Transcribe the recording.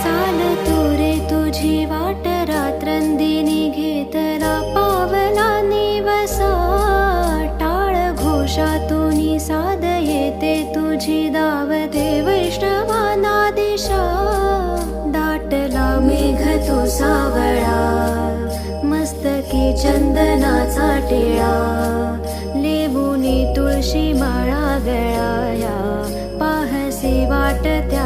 चालतो रे तुझी वाट रात्रंदिनी घेतला पावला निवसा टाळ घोषातून साद येते तुझी दावते वैष्णवाना दिशा दाटला मेघ तो सावळा मस्तकी चंदनाचा टिळा लेबुनी तुळशी माळा गळाया पाहसी वाट त्या